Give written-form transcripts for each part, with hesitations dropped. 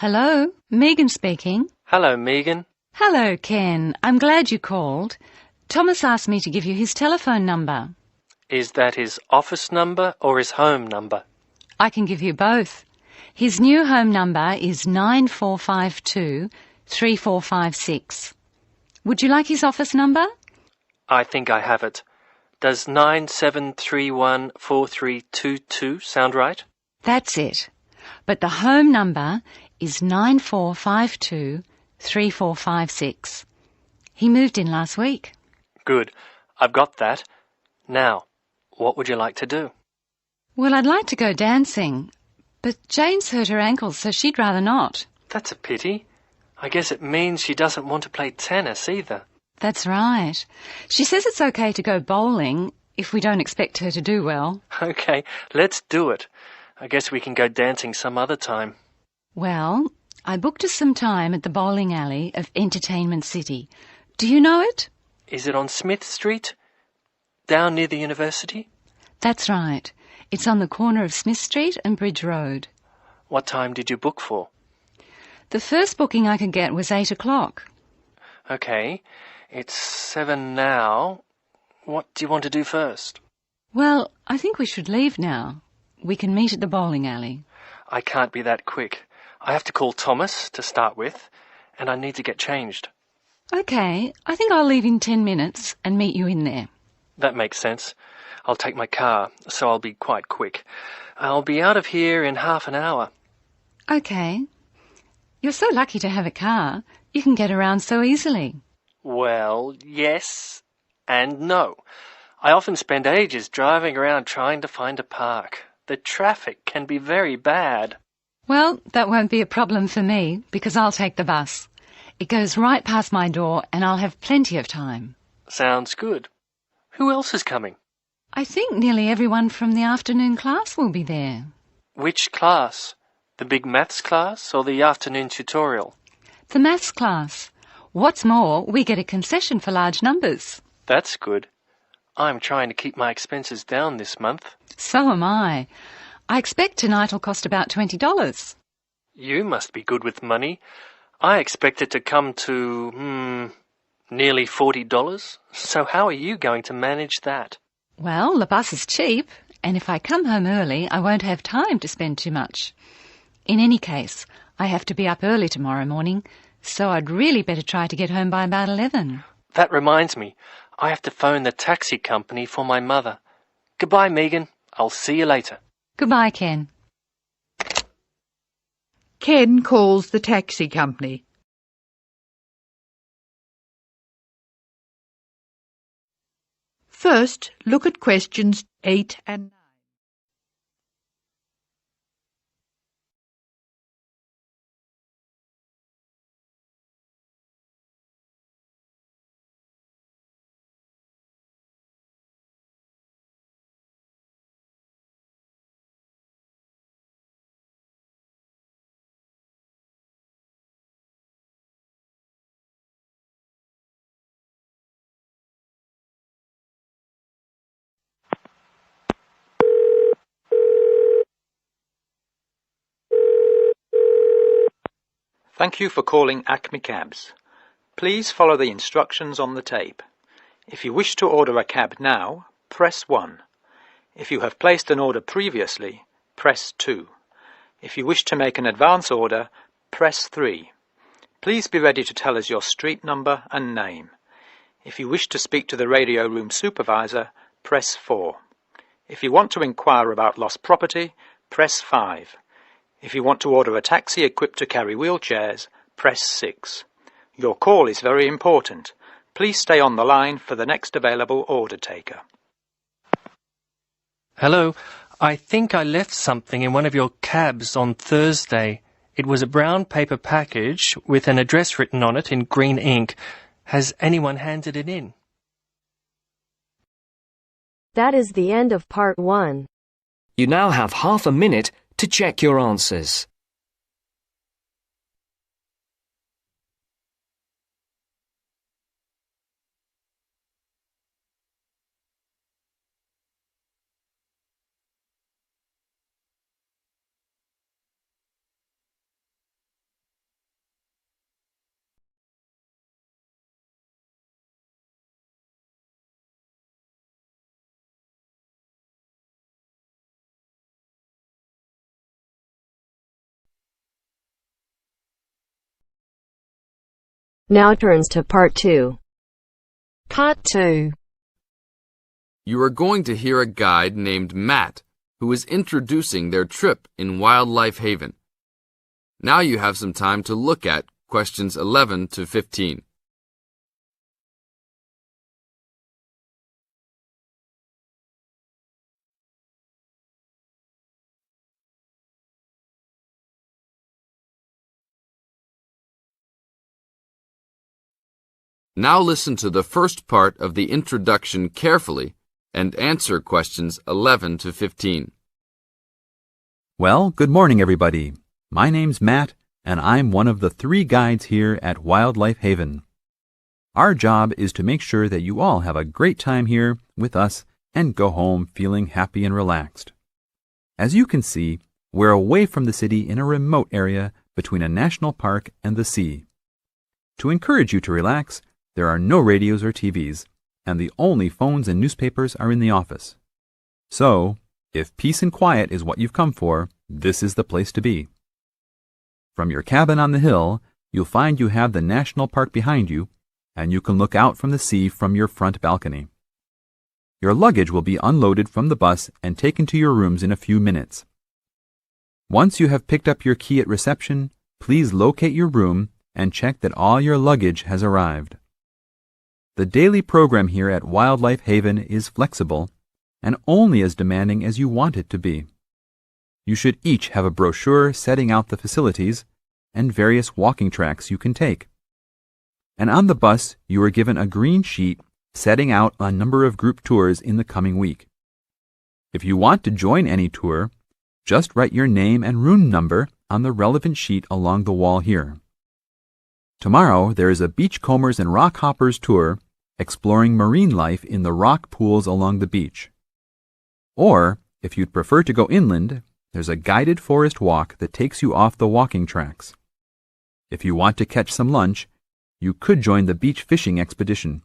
Hello, Megan speaking. Hello, Megan. Hello, Ken. I'm glad you called. Thomas asked me to give you his telephone number. Is that his office number or his home number? I can give you both. His new home number is 9452-3456. Would you like his office number? I think I have it. Does 97314322 sound right? That's it. But the home number is 9452-3456. He moved in last week. Good. I've got that. Now, what would you like to do? Well, I'd like to go dancing, but Jane's hurt her ankle, so she'd rather not. That's a pity. I guess it means she doesn't want to play tennis either. That's right. She says it's okay to go bowling if we don't expect her to do well. Okay, let's do it. I guess we can go dancing some other time. Well, I booked us some time at the bowling alley of Entertainment City. Do you know it? Is it on Smith Street? Down near the university? That's right. It's on the corner of Smith Street and Bridge Road. What time did you book for? The first booking I could get was 8 o'clock. Okay, it's 7 now. What do you want to do first? Well, I think we should leave now. We can meet at the bowling alley. I can't be that quick. I have to call Thomas to start with, and I need to get changed. Okay, I think I'll leave in 10 minutes and meet you in there. That makes sense. I'll take my car, so I'll be quite quick. I'll be out of here in half an hour. Okay. You're so lucky to have a car. You can get around so easily. Well, yes and no. I often spend ages driving around trying to find a park. The traffic can be very bad. Well, that won't be a problem for me because I'll take the bus. It goes right past my door and I'll have plenty of time. Sounds good. Who else is coming? I think nearly everyone from the afternoon class will be there. Which class? The big maths class or the afternoon tutorial? The maths class. What's more, we get a concession for large numbers. That's good. I'm trying to keep my expenses down this month. So am I. I expect tonight will cost about $20. You must be good with money. I expect it to come to, nearly $40. So how are you going to manage that? Well, the bus is cheap, and if I come home early, I won't have time to spend too much. In any case, I have to be up early tomorrow morning, so I'd really better try to get home by about 11. That reminds me, I have to phone the taxi company for my mother. Goodbye, Megan. I'll see you later. Goodbye, Ken. Ken calls the taxi company. First, look at questions 8 and 9. Thank you for calling Acme Cabs. Please follow the instructions on the tape. If you wish to order a cab now, press 1. If you have placed an order previously, press 2. If you wish to make an advance order, press 3. Please be ready to tell us your street number and name. If you wish to speak to the radio room supervisor, press 4. If you want to inquire about lost property, press 5. If you want to order a taxi equipped to carry wheelchairs, press 6. Your call is very important. Please stay on the line for the next available order taker. Hello. I think I left something in one of your cabs on Thursday. It was a brown paper package with an address written on it in green ink. Has anyone handed it in? That is the end of part 1. You now have half a minute to check your answers. Now turns to Part 2. Part 2. You are going to hear a guide named Matt who is introducing their trip in Wildlife Haven. Now you have some time to look at questions 11 to 15. Now listen to the first part of the introduction carefully and answer questions 11 to 15. Well, good morning, everybody. My name's Matt, and I'm one of the 3 guides here at Wildlife Haven. Our job is to make sure that you all have a great time here with us and go home feeling happy and relaxed. As you can see, we're away from the city in a remote area between a national park and the sea. To encourage you to relax, there are no radios or TVs, and the only phones and newspapers are in the office. So, if peace and quiet is what you've come for, this is the place to be. From your cabin on the hill, you'll find you have the national park behind you, and you can look out from the sea from your front balcony. Your luggage will be unloaded from the bus and taken to your rooms in a few minutes. Once you have picked up your key at reception, please locate your room and check that all your luggage has arrived. The daily program here at Wildlife Haven is flexible and only as demanding as you want it to be. You should each have a brochure setting out the facilities and various walking tracks you can take. And on the bus, you are given a green sheet setting out a number of group tours in the coming week. If you want to join any tour, just write your name and room number on the relevant sheet along the wall here. Tomorrow, there is a Beachcombers and Rock Hoppers tour exploring marine life in the rock pools along the beach. Or, if you'd prefer to go inland, there's a guided forest walk that takes you off the walking tracks. If you want to catch some lunch, you could join the beach fishing expedition.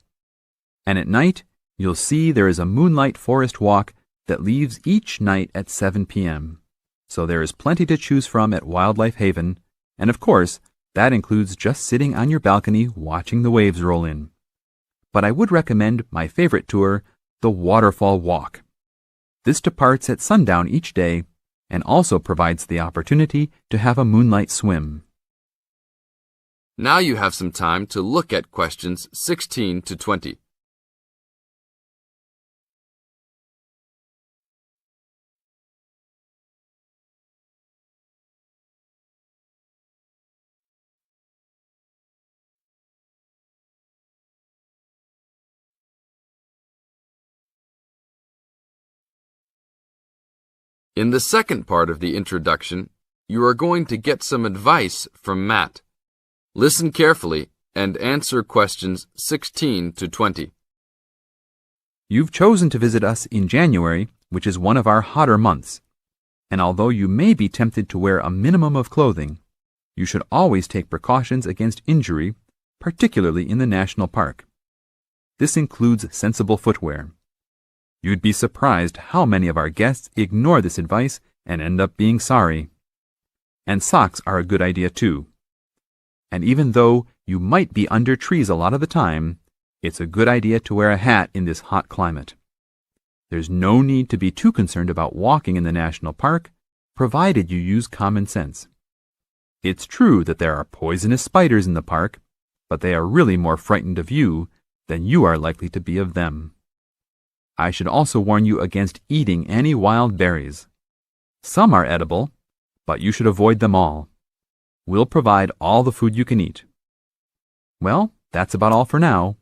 And at night, you'll see there is a moonlight forest walk that leaves each night at 7 p.m. So there is plenty to choose from at Wildlife Haven, and of course, that includes just sitting on your balcony watching the waves roll in. But I would recommend my favorite tour, the Waterfall Walk. This departs at sundown each day and also provides the opportunity to have a moonlight swim. Now you have some time to look at questions 16 to 20. In the second part of the introduction, you are going to get some advice from Matt. Listen carefully and answer questions 16 to 20. You've chosen to visit us in January, which is one of our hotter months. And although you may be tempted to wear a minimum of clothing, you should always take precautions against injury, particularly in the national park. This includes sensible footwear. You'd be surprised how many of our guests ignore this advice and end up being sorry. And socks are a good idea too. And even though you might be under trees a lot of the time, it's a good idea to wear a hat in this hot climate. There's no need to be too concerned about walking in the national park, provided you use common sense. It's true that there are poisonous spiders in the park, but they are really more frightened of you than you are likely to be of them. I should also warn you against eating any wild berries. Some are edible, but you should avoid them all. We'll provide all the food you can eat. Well, that's about all for now.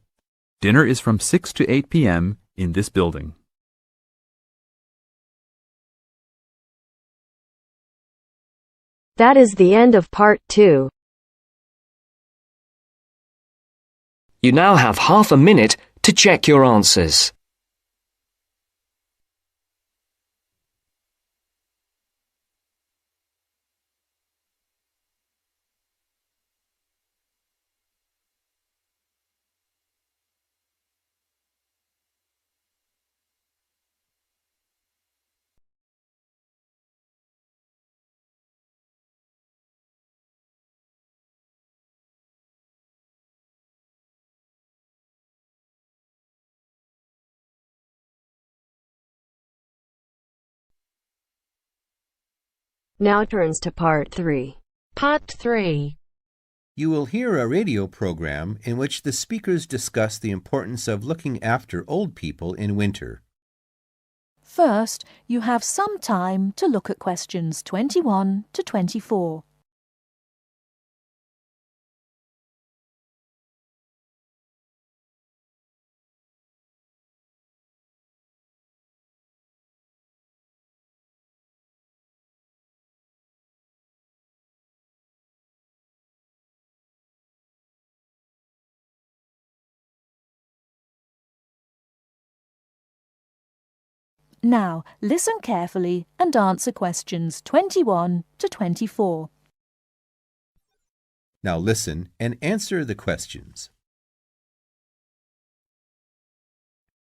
Dinner is from 6 to 8 p.m. in this building. That is the end of Part 2. You now have half a minute to check your answers. Now turns to Part 3. Part 3. You will hear a radio program in which the speakers discuss the importance of looking after old people in winter. First, you have some time to look at questions 21 to 24. Now, listen carefully and answer questions 21 to 24. Now listen and answer the questions.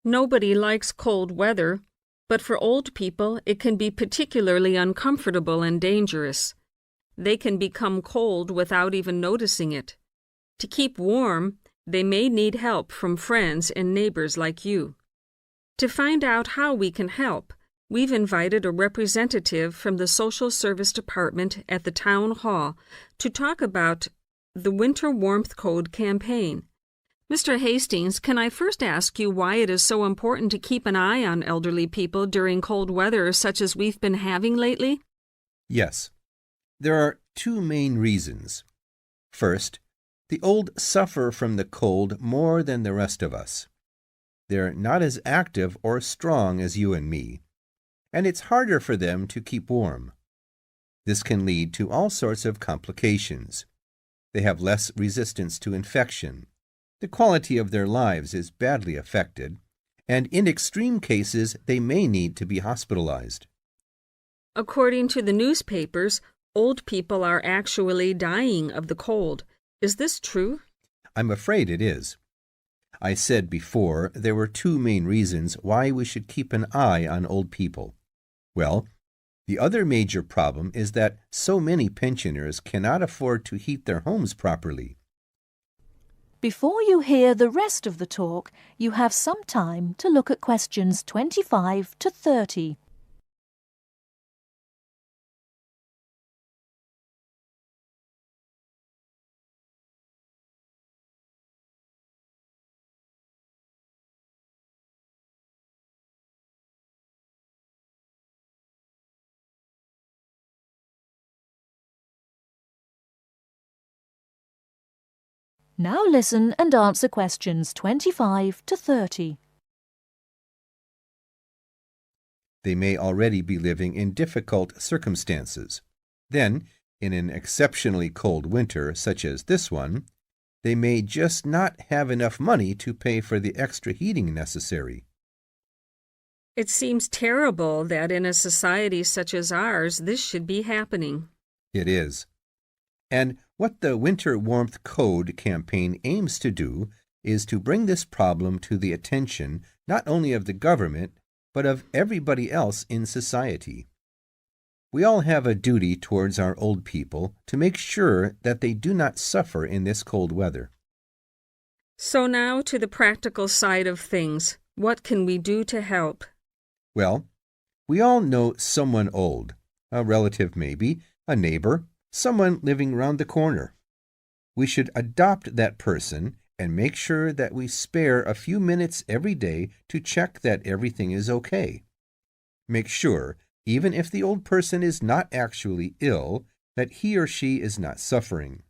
Nobody likes cold weather, but for old people it can be particularly uncomfortable and dangerous. They can become cold without even noticing it. To keep warm, they may need help from friends and neighbors like you. To find out how we can help, we've invited a representative from the Social Service Department at the Town Hall to talk about the Winter Warmth Code campaign. Mr. Hastings, can I first ask you why it is so important to keep an eye on elderly people during cold weather such as we've been having lately? Yes. There are two main reasons. First, the old suffer from the cold more than the rest of us. They're not as active or strong as you and me, and it's harder for them to keep warm. This can lead to all sorts of complications. They have less resistance to infection. The quality of their lives is badly affected, and in extreme cases, they may need to be hospitalized. According to the newspapers, old people are actually dying of the cold. Is this true? I'm afraid it is. I said before there were two main reasons why we should keep an eye on old people. Well, the other major problem is that so many pensioners cannot afford to heat their homes properly. Before you hear the rest of the talk, you have some time to look at questions 25 to 30. Now listen and answer questions 25 to 30. They may already be living in difficult circumstances. Then, in an exceptionally cold winter such as this one, they may just not have enough money to pay for the extra heating necessary. It seems terrible that in a society such as ours, this should be happening. It is. And what the Winter Warmth Code campaign aims to do is to bring this problem to the attention not only of the government, but of everybody else in society. We all have a duty towards our old people to make sure that they do not suffer in this cold weather. So now to the practical side of things. What can we do to help? Well, we all know someone old, a relative maybe, a neighbor, someone living round the corner. We should adopt that person and make sure that we spare a few minutes every day to check that everything is okay. Make sure, even if the old person is not actually ill, that he or she is not suffering.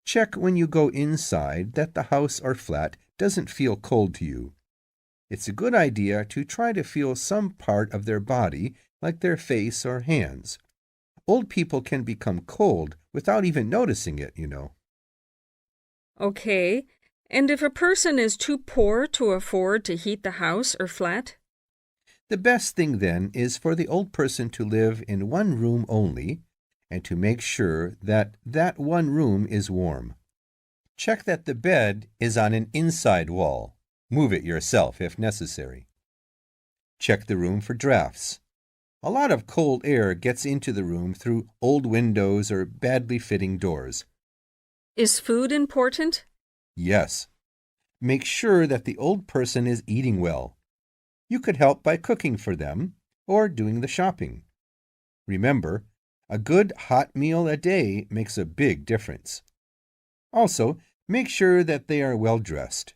Check when you go inside that the house or flat doesn't feel cold to you. It's a good idea to try to feel some part of their body, like their face or hands. Old people can become cold without even noticing it, you know. Okay, and if a person is too poor to afford to heat the house or flat? The best thing then is for the old person to live in one room only and to make sure that that one room is warm. Check that the bed is on an inside wall. Move it yourself if necessary. Check the room for drafts. A lot of cold air gets into the room through old windows or badly fitting doors. Is food important? Yes. Make sure that the old person is eating well. You could help by cooking for them or doing the shopping. Remember, A good hot meal a day makes a big difference. Also, make sure that they are well dressed.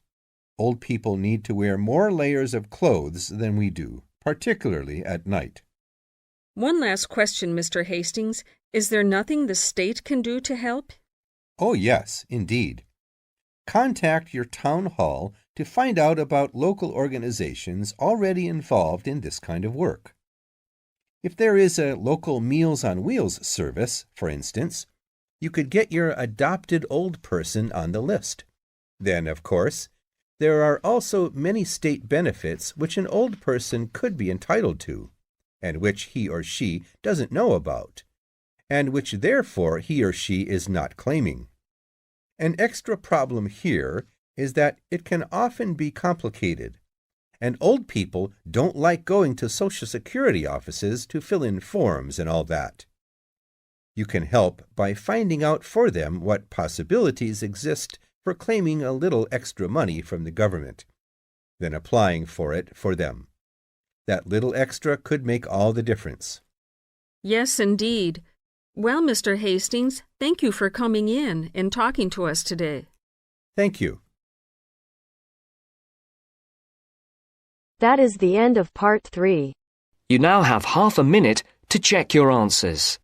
Old people need to wear more layers of clothes than we do, particularly at night. One last question, Mr. Hastings. Is there nothing the state can do to help? Oh, yes, indeed. Contact your town hall to find out about local organizations already involved in this kind of work. If there is a local Meals on Wheels service, for instance, you could get your adopted old person on the list. Then, of course, there are also many state benefits which an old person could be entitled to, and which he or she doesn't know about, and which therefore he or she is not claiming. An extra problem here is that it can often be complicated, and old people don't like going to Social Security offices to fill in forms and all that. You can help by finding out for them what possibilities exist for claiming a little extra money from the government, then applying for it for them. That little extra could make all the difference. Yes, indeed. Well, Mr. Hastings, thank you for coming in and talking to us today. Thank you. That is the end of part 3. You now have half a minute to check your answers.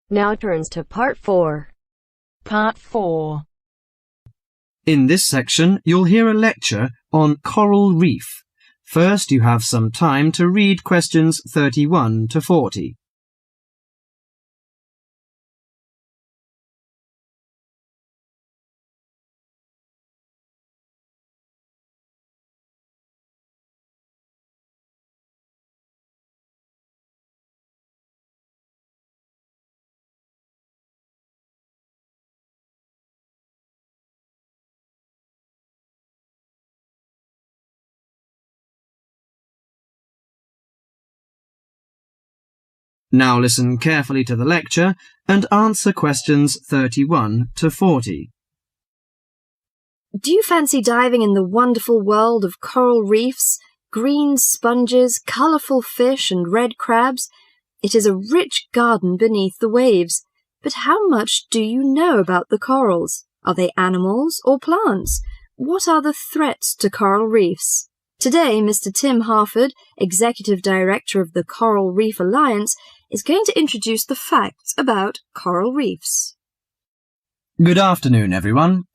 Now turns to part 4. Part 4. In this section, you'll hear a lecture on coral reef. First, you have some time to read questions 31 to 40. Now listen carefully to the lecture and answer questions 31 to 40. Do you fancy diving in the wonderful world of coral reefs, green sponges, colourful fish and red crabs? It is a rich garden beneath the waves. But how much do you know about the corals? Are they animals or plants? What are the threats to coral reefs? Today, Mr. Tim Harford, Executive Director of the Coral Reef Alliance, is going to introduce the facts about coral reefs. Good afternoon, everyone.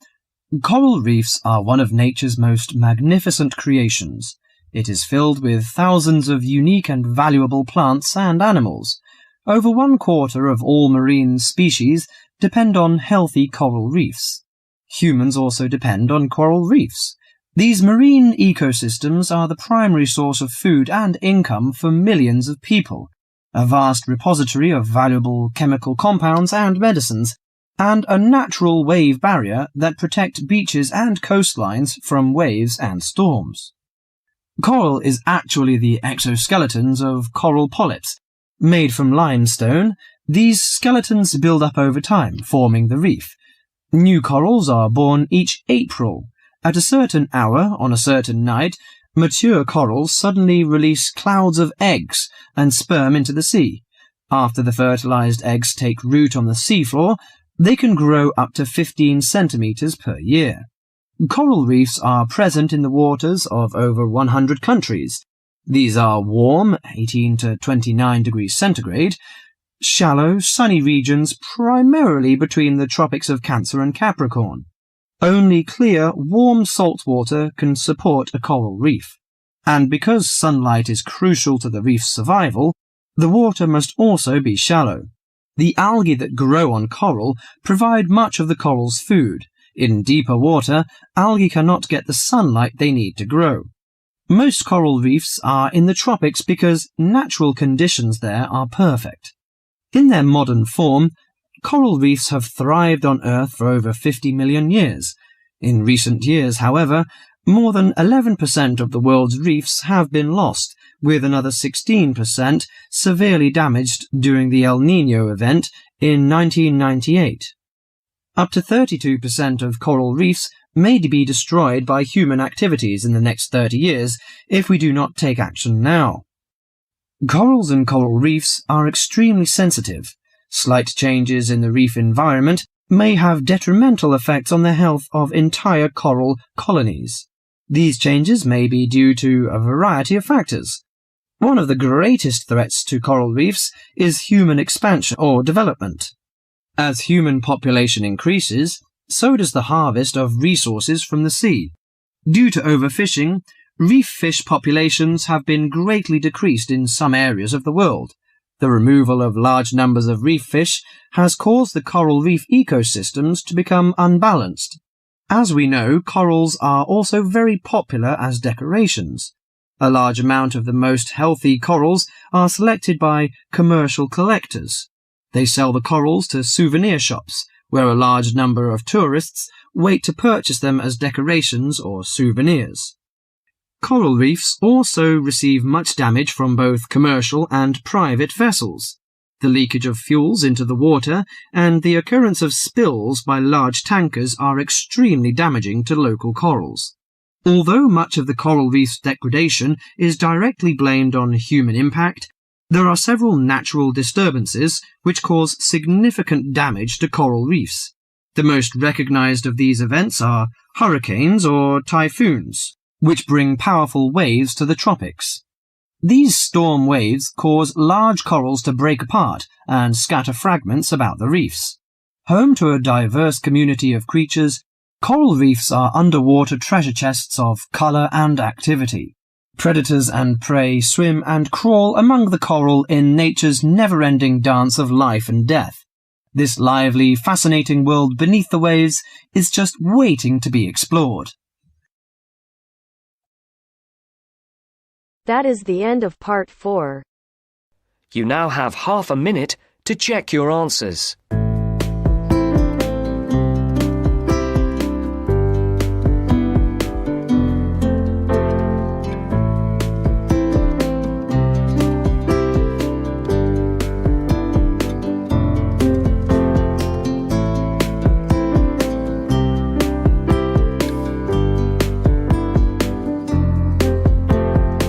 Coral reefs are one of nature's most magnificent creations. It is filled with thousands of unique and valuable plants and animals. Over 1/4 of all marine species depend on healthy coral reefs. Humans also depend on coral reefs. These marine ecosystems are the primary source of food and income for millions of people, a vast repository of valuable chemical compounds and medicines, and a natural wave barrier that protect beaches and coastlines from waves and storms. Coral is actually the exoskeletons of coral polyps. Made from limestone, these skeletons build up over time, forming the reef. New corals are born each April. At a certain hour, on a certain night, mature corals suddenly release clouds of eggs and sperm into the sea. After the fertilized eggs take root on the seafloor, they can grow up to 15 centimeters per year. Coral reefs are present in the waters of over 100 countries. These are warm, 18 to 29 degrees centigrade, shallow, sunny regions primarily between the tropics of Cancer and Capricorn. Only clear, warm salt water can support a coral reef. And because sunlight is crucial to the reef's survival, the water must also be shallow. The algae that grow on coral provide much of the coral's food. In deeper water, algae cannot get the sunlight they need to grow. Most coral reefs are in the tropics because natural conditions there are perfect. In their modern form, coral reefs have thrived on Earth for over 50 million years. In recent years, however, more than 11% of the world's reefs have been lost, with another 16% severely damaged during the El Niño event in 1998. Up to 32% of coral reefs may be destroyed by human activities in the next 30 years if we do not take action now. Corals and coral reefs are extremely sensitive. Slight changes in the reef environment may have detrimental effects on the health of entire coral colonies. These changes may be due to a variety of factors. One of the greatest threats to coral reefs is human expansion or development. As human population increases, so does the harvest of resources from the sea. Due to overfishing, reef fish populations have been greatly decreased in some areas of the world. The removal of large numbers of reef fish has caused the coral reef ecosystems to become unbalanced. As we know, corals are also very popular as decorations. A large amount of the most healthy corals are selected by commercial collectors. They sell the corals to souvenir shops, where a large number of tourists wait to purchase them as decorations or souvenirs. Coral reefs also receive much damage from both commercial and private vessels. The leakage of fuels into the water and the occurrence of spills by large tankers are extremely damaging to local corals. Although much of the coral reef's degradation is directly blamed on human impact, there are several natural disturbances which cause significant damage to coral reefs. The most recognized of these events are hurricanes or typhoons, which bring powerful waves to the tropics. These storm waves cause large corals to break apart and scatter fragments about the reefs. Home to a diverse community of creatures, coral reefs are underwater treasure chests of color and activity. Predators and prey swim and crawl among the coral in nature's never-ending dance of life and death. This lively, fascinating world beneath the waves is just waiting to be explored. That is the end of part 4. You now have half a minute to check your answers.